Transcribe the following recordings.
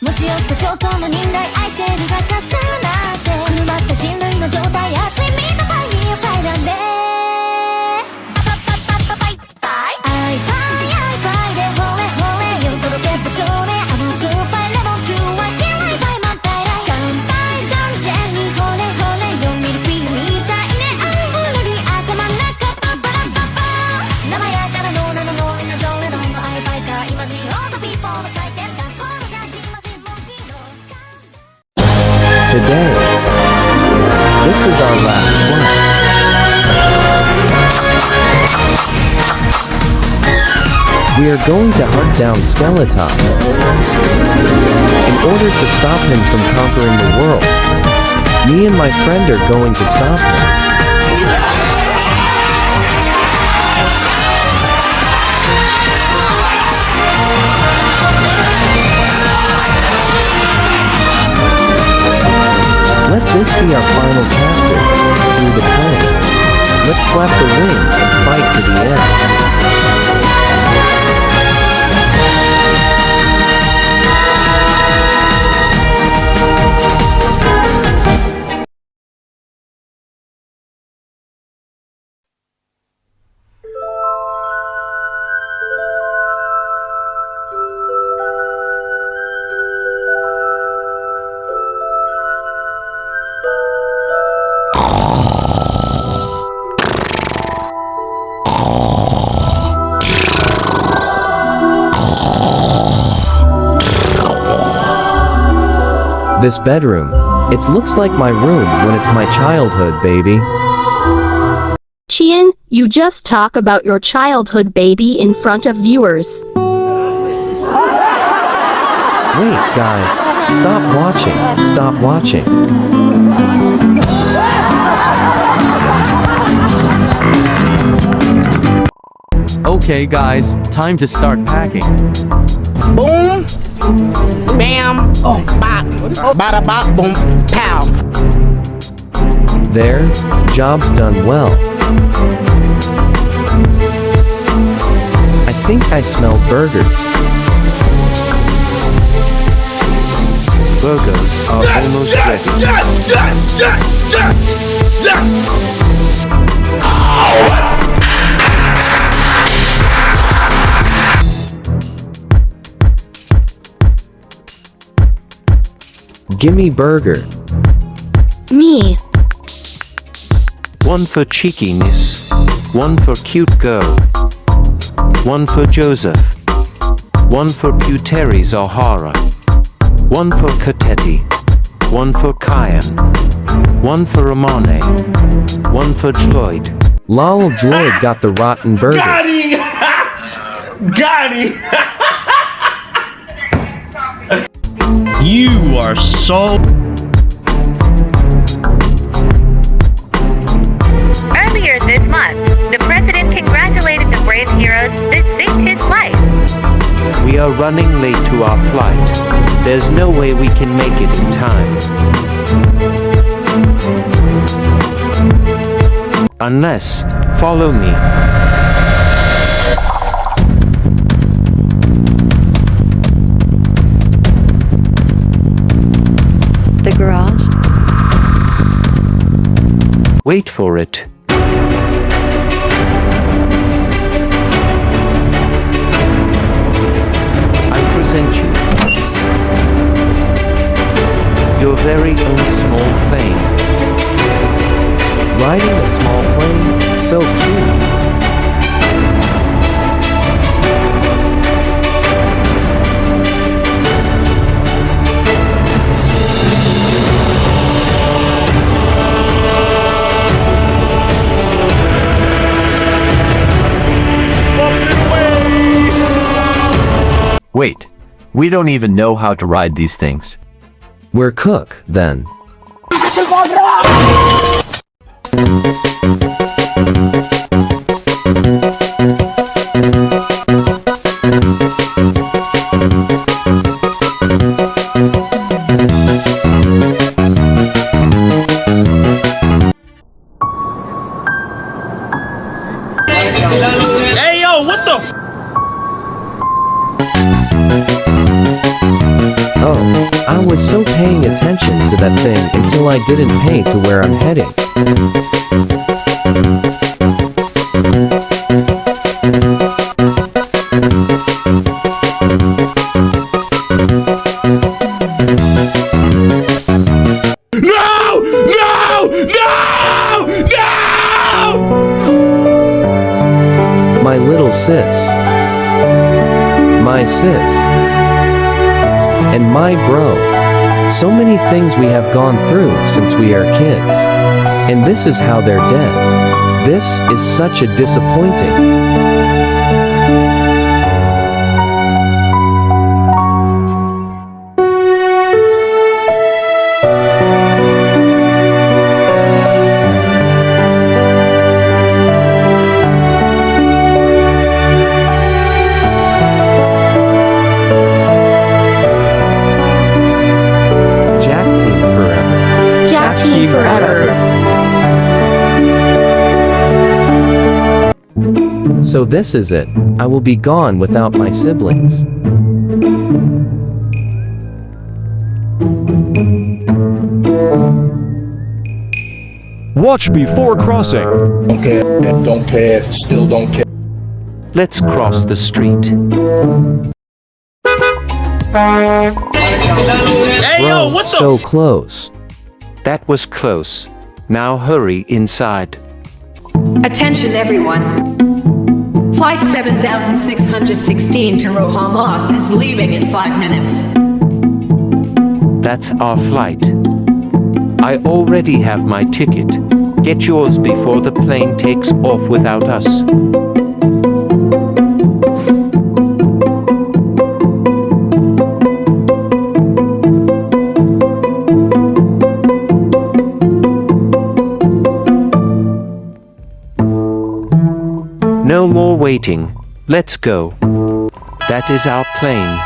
持ち寄った超等の忍耐愛せるが重なって狂った人類の状態熱いミートファイミーを変えられパパパパパパイパイアイパイアイパイでほれほれ夜届けた少年甘酸っぱいレモンキューは人類パイマン大来乾杯完全にほれほれよミルピーみたいね愛ふるり頭の中パパラパパ生やからのなののいなジョレドンのアイパイかイマジンオートピーポーの祭典ダンスフォーのジャンキーマジンモンキーのToday, this is our last flight. We are going to hunt down Skeletops. In order to stop him from conquering the world, me and my friend are going to stop him. Let this be our final chapter through the plan. Let's flap the wings and fight to the end. This bedroom, it looks like my room when it's my childhood, baby. Rhian, you just talk about your childhood baby in front of viewers. Wait, guys, stop watching, stop watching. Okay guys, time to start packing. Boom, bam, bop, bada bop, boom, pow. There, job's done well. I think I smell burgers. Burgers are almost Gimme burger. Me. One for cheekiness, one for cute girl, one for Joseph, one for Putery Zahara, one for Katetti, one for Kyan, one for Ramane, one for Floyd. Lol, Droid got the rotten burger. Got him! Got him! You are so... Earlier this month, the president congratulated the brave heroes that saved his life. We are running late to our flight. There's no way we can make it in time. Unless, follow me. The garage? Wait for it. I present you your very own small plane. Riding a small plane? So cute. Wait, we don't even know how to ride these things. We're cook, then. Hey yo, what the? Oh. I was so paying attention to that thing until I didn't pay to where I'm heading. No! No! No! No! My little sis. My sis. And my bro. So many things we have gone through since we are kids. And this is how they're dead. This is such a disappointing. So this is it. I will be gone without my siblings. Watch before crossing. Don't care, still don't care. Let's cross the street. Hey, yo, Bro, what the? so close. That was close. Now hurry inside. Attention everyone. Flight 7616 to Rohan Loss is leaving in 5 minutes. That's our flight. I already have my ticket. Get yours before the plane takes off without us. No more waiting. Let's go. That is our plane.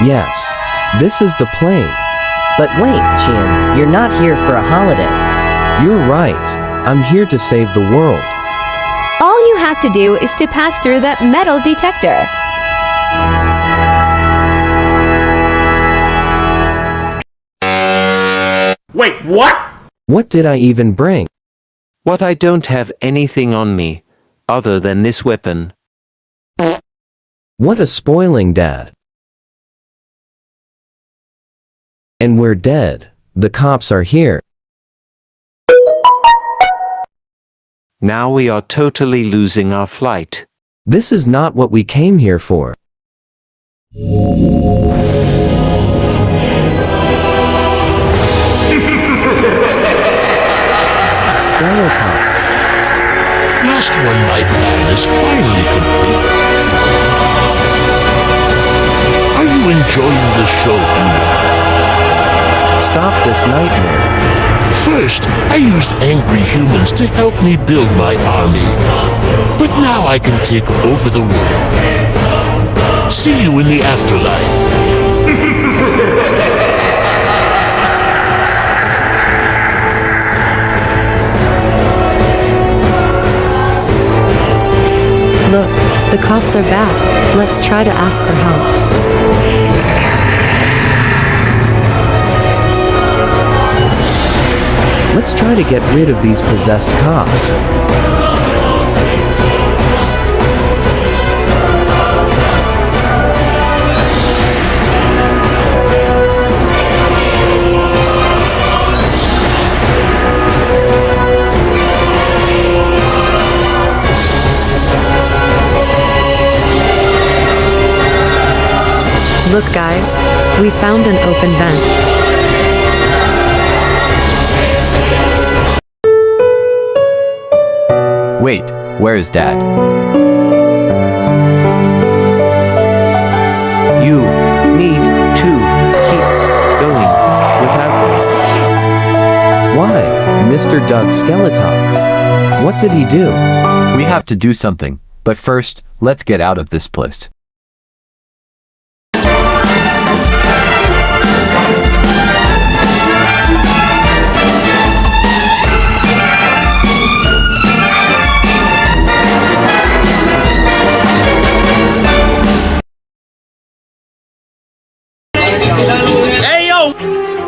Yes. This is the plane. But wait, Chin, you're not here for a holiday. You're right. I'm here to save the world. All you have to do is to pass through that metal detector. Wait, what? What did I even bring? What, I don't have anything on me, other than this weapon. What a spoiling dad. And we're dead. The cops are here. Now we are totally losing our flight. This is not what we came here for. Skeletons. Last one, my plan is finally complete. Are you enjoying the show, viewers? Stop this nightmare. First, I used angry humans to help me build my army. But now I can take over the world. See you in the afterlife. Look, the cops are back. Let's try to ask for help. Let's try to get rid of these possessed cops. Look, guys, we found an open vent. Wait, where is Dad? You need to keep going without me. Why, Mr. Doug Skeletons? What did he do? We have to do something, but first, let's get out of this place.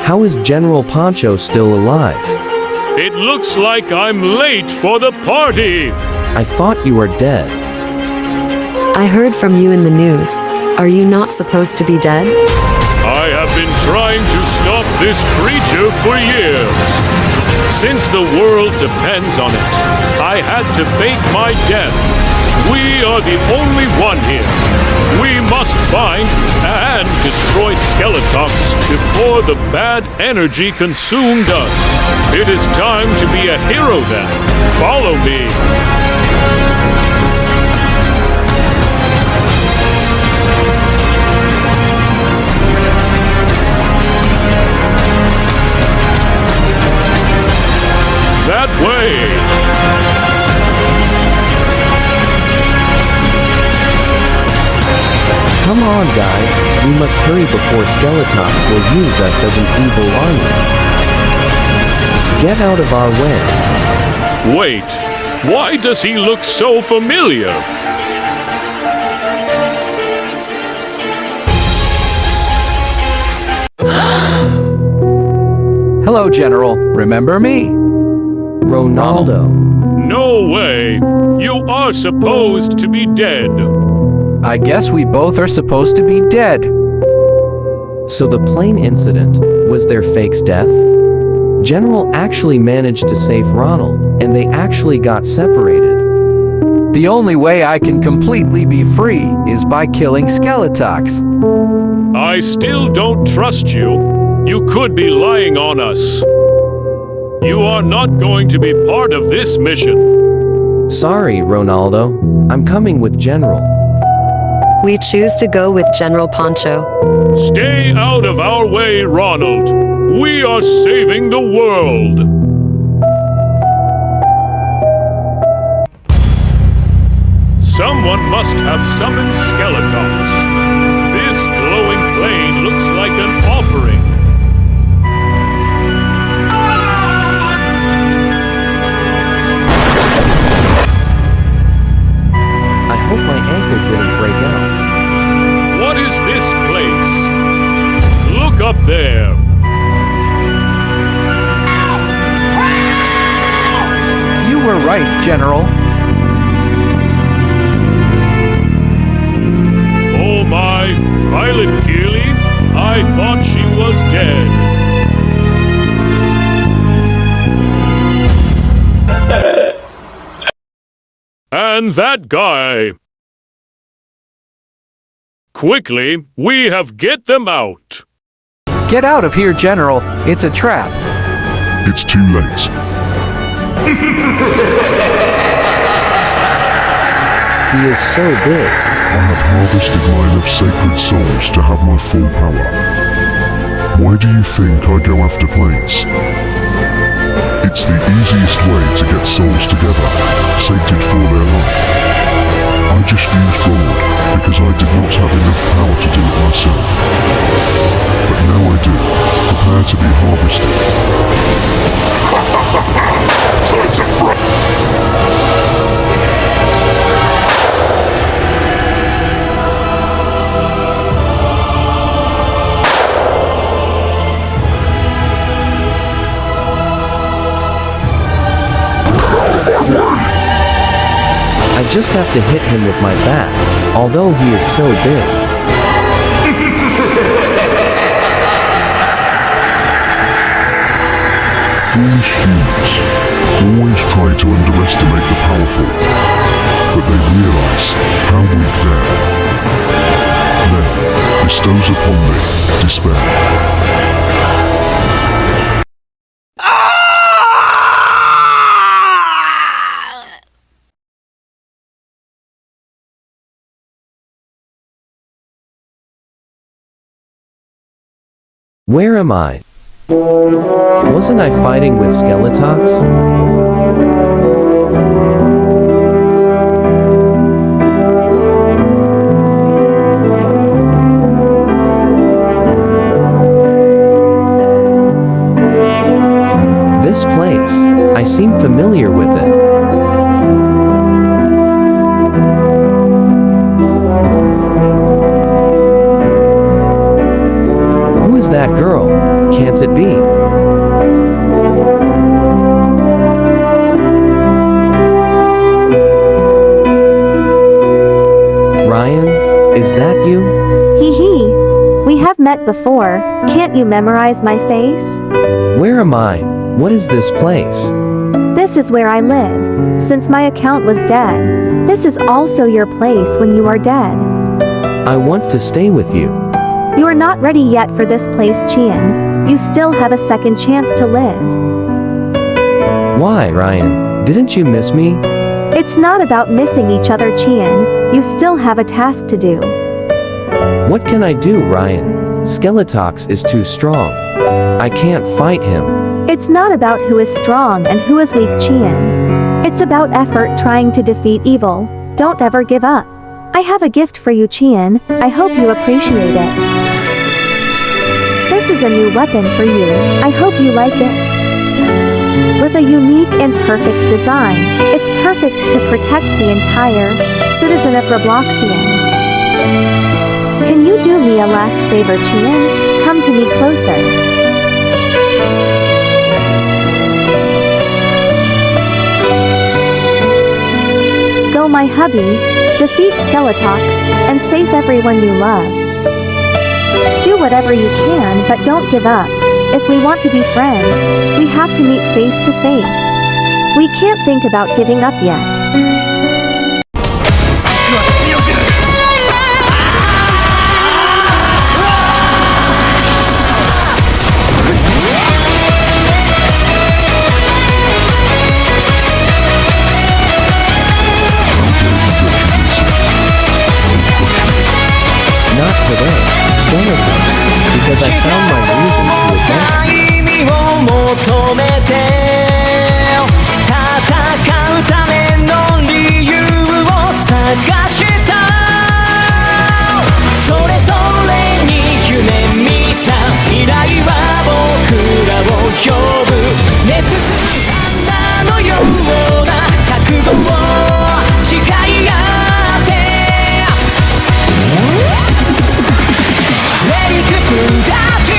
How is General Poncho still alive? It looks like I'm late for the party. I thought you were dead. I heard from you in the news. Are you not supposed to be dead? I have been trying to stop this creature for years. Since the world depends on it, I had to fake my death. We are the only one here. We must find and destroy Skeletox before the bad energy consumed us. It is time to be a hero then. Follow me. That way! Come on, guys. We must hurry before Skeletox will use us as an evil army. Get out of our way. Wait, why does he look so familiar? Hello, General. Remember me? Ronaldo. No way! You are supposed to be dead. I guess we both are supposed to be dead. So the plane incident was their fake's death? General actually managed to save Ronald, and they actually got separated. The only way I can completely be free is by killing Skeletox. I still don't trust you. You could be lying on us. You are not going to be part of this mission. Sorry, Ronaldo. I'm coming with General. We choose to go with General Poncho. Stay out of our way, Ronald. We are saving the world. Someone must have summoned Skeletox. This glowing plane looks like an offering. I hope my ankle didn't break out. What is this place? Look up there. You were right, General. Oh my, Violet Keeley, I thought she was dead. And that guy. Quickly, we have get them out. Get out of here, General. It's a trap. It's too late. He is so big. I have harvested mine of sacred souls to have my full power. Why do you think I go after planes? It's the easiest way to get souls together, sated for their life. I just used Ronald because I did not have enough power to do it myself. But now I do. Prepare to be harvested. Time to fry. I just have to hit him with my bat, although he is so big. Foolish humans always try to underestimate the powerful, but they realize how weak they are. Then bestows upon me despair. Where am I? Wasn't I fighting with Skeletox? This place, I seem familiar with it. Who Who is that girl? Can't it be? Ryan, is that you? Hee hee. We have met before. Can't you memorize my face? Where am I? What is this place? This is where I live. Since my account was dead, this is also your place when you are dead. I want to stay with you. You are not ready yet for this place, Chien. You still have a second chance to live. Why, Ryan? Didn't you miss me? It's not about missing each other, Chien. You still have a task to do. What can I do, Ryan? Skeletox is too strong. I can't fight him. It's not about who is strong and who is weak, Chien. It's about effort trying to defeat evil. Don't ever give up. I have a gift for you, Chien. I hope you appreciate it. This is a new weapon for you. I hope you like it. With a unique and perfect design, it's perfect to protect the entire citizen of Robloxian. Can you do me a last favor, Chien? Come to me closer. Go, my hubby. Defeat Skeletox, and save everyone you love. Do whatever you can, but don't give up. If we want to be friends, we have to meet face to face. We can't think about giving up yet. Not today, Skeletox, because I found my reason to advance. 求めて戦うための理由を探したそれぞれに夢見た未来は僕らを呼ぶ熱する花のような覚悟を誓い合ってレディークプダチ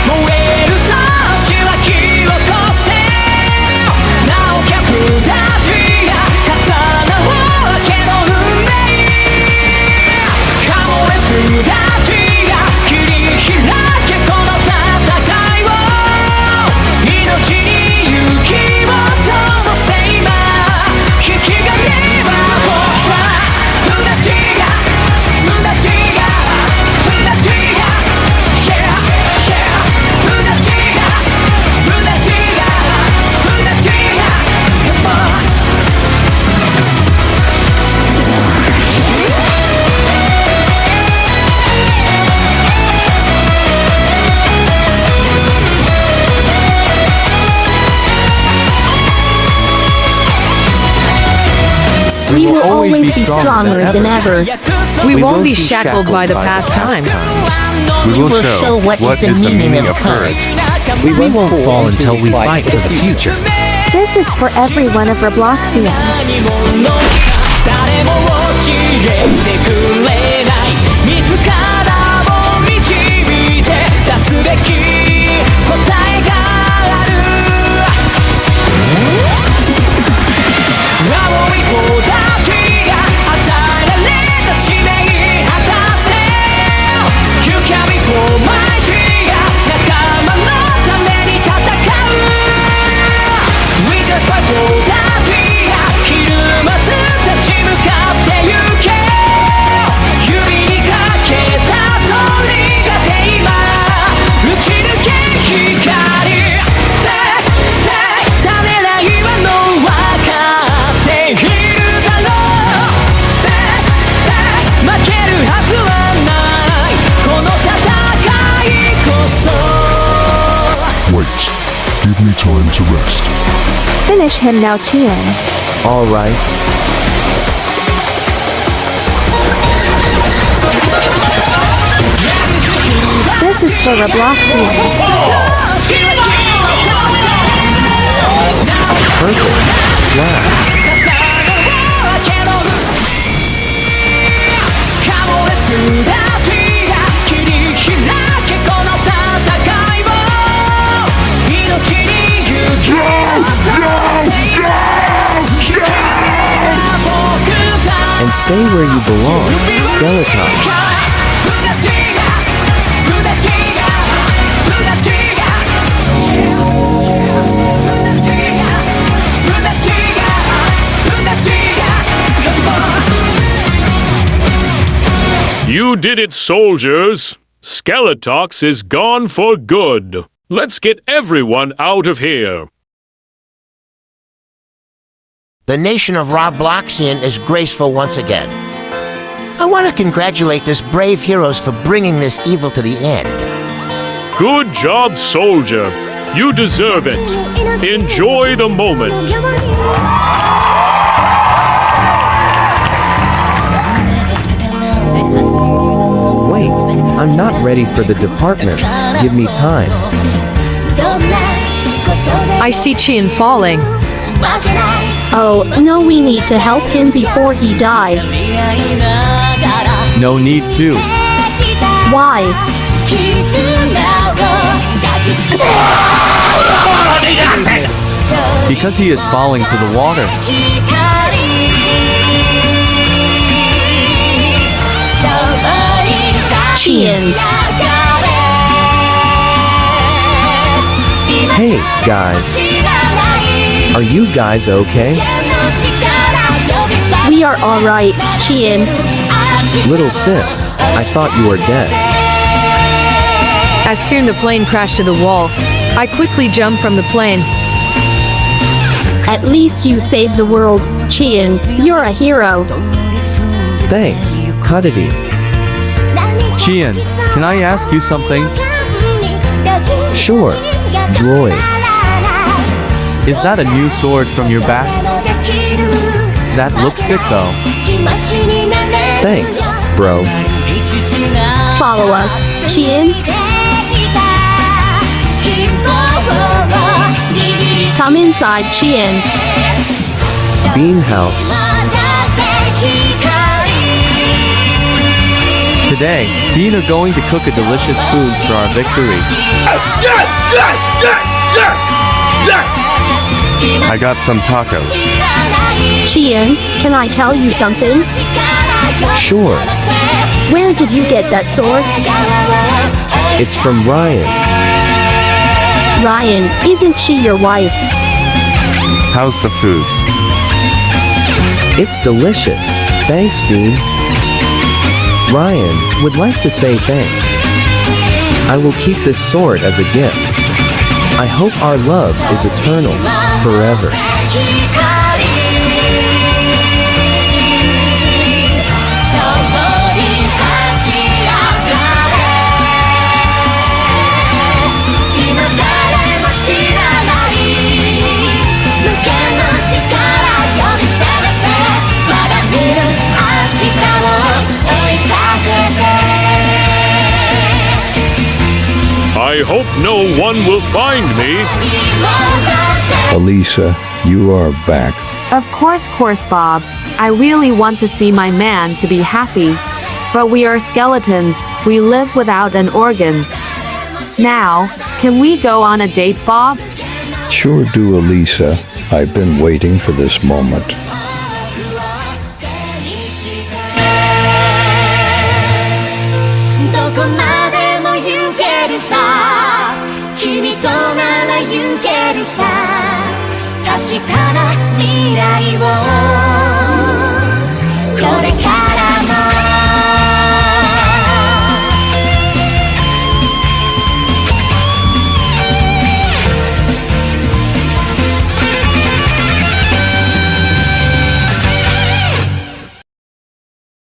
燃える星は火を起こしてなおキャプダチ刀を開けの運命カモエプダチ切り開けこの戦いを命に勇気を灯せ今引き金は起きたプダチがプダチがプダチが Yeah yeah プダチがプダチがプダチが Come on We will always be stronger than ever. We won't be shackled by the past times. We will show what is the meaning of courage. We won't fall until we fight for the future. This is for everyone of Robloxia. 誰も教えてくれない自らを導いて出すべき答えがある青い子たちが与えられた使命果たして You can be for my dream 仲間のために戦う We just fight for that dream ひるまず立ち向かってゆけ指にかけた鳥がて今打ち抜け光ためらいはの分かっているだろう負けるはずはないこの戦いこそ Wait, give me time to rest. Finish him now, Chien. All right. This is for Robloxia. Perfect. Slash. カモエプダチが切り開けこの戦 Stay where you belong, Skeletops. You did it, soldiers! Skeletox is gone for good. Let's get everyone out of here. The nation of Robloxian is graceful once again. I want to congratulate this brave heroes for bringing this evil to the end. Good job, soldier. You deserve it. Enjoy the moment. Wait, I'm not ready for the department. Give me time. I see Chien falling. Oh, no, we need to help him before he dies. No need to. Why? Because he is falling to the water. Chien. Hey, guys. Are you guys okay? We are alright, Chien. Little sis, I thought you were dead. As soon the plane crashed to the wall, I quickly jumped from the plane. At least you saved the world, Chien. You're a hero. Thanks, Cuddity. Chien, can I ask you something? Sure, droid. Is that a new sword from your back? That looks sick though. Thanks, bro. Follow us, Chien. Come inside, Chien. Bean House. Today, Bean are going to cook a delicious foods for our victory. Yes! Yes! Yes! Yes! Yes! I got some tacos. Chien, can I tell you something? Sure. Where did you get that sword? It's from Rhian. Rhian, isn't she your wife? How's the foods? It's delicious. Thanks, Bean. Rhian would like to say thanks. I will keep this sword as a gift. I hope our love is eternal, forever. I hope no one will find me. Elisa, you are back. Of course, Bob. I really want to see my man to be happy. But we are skeletons, we live without an organs. Now, can we go on a date, Bob? Sure do, Elisa. I've been waiting for this moment. 君となら行けるさ確かな未来をこれ